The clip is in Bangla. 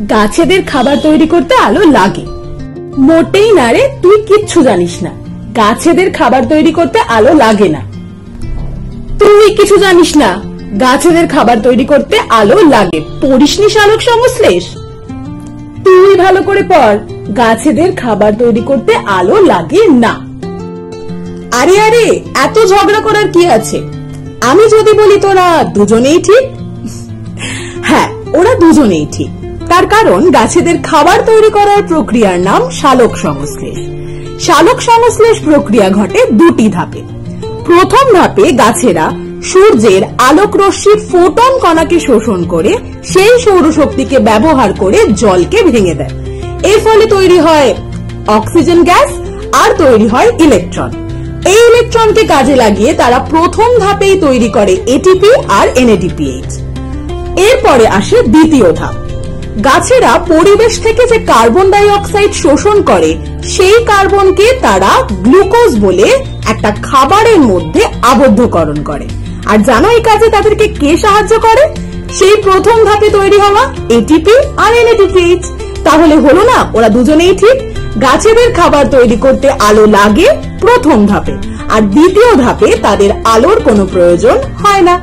গাছেদের খাবার তৈরি করতে আলো লাগে। মোটেই না রে, তুই কিচ্ছু জানিস না। গাছেদের খাবার তৈরি করতে আলো লাগে না। তুই কিছু জানিস না, গাছেদের খাবার তৈরি করতে আলো লাগে। পড়িসনি সালোক সংশ্লেষ? তুই ভালো করে পড়, গাছেদের খাবার তৈরি করতে আলো লাগে না। আরে আরে, এত ঝগড়া করার কি আছে? আমি যদি বলি তোরা দুজনেই ঠিক। হ্যাঁ, ওরা দুজনেই ঠিক। তার কারণ গাছেদের খাবার তৈরি করার প্রক্রিয়ার নাম সালোক সংশ্লেষ। সালোক সংশ্লেষ প্রক্রিয়া ঘটে দুটি ধাপে। প্রথম ধাপে গাছেরা সূর্যের আলোক রশ্মির ফোটন কণাকে শোষণ করে সেই সৌরশক্তিকে ব্যবহার করে জলকে ভেঙে দেয়। এর ফলে তৈরি হয় অক্সিজেন গ্যাস আর তৈরি হয় ইলেকট্রন। এই ইলেকট্রনকে কাজে লাগিয়ে তারা প্রথম ধাপেই তৈরি করে এটিপি আর এনএডিপিএইচ। এরপরে আসে দ্বিতীয় ধাপ। গাছেরা পরিবেশ থেকে যে কার্বন ডাই অক্সাইড শোষণ করে সেই কার্বনকে তারা গ্লুকোজ বলে একটা খাবারের মধ্যে আবদ্ধকরণ করে। আর জানো এই কাজে তাদেরকে কে সাহায্য করে? সেই প্রথম ধাপে তৈরি হওয়া এটিপি আর এনএডিপিএইচ। তাহলে হলো না, ওরা দুজনেই ঠিক। গাছেদের খাবার তৈরি করতে আলো লাগে প্রথম ধাপে, আর দ্বিতীয় ধাপে তাদের আলোর কোনো প্রয়োজন হয় না।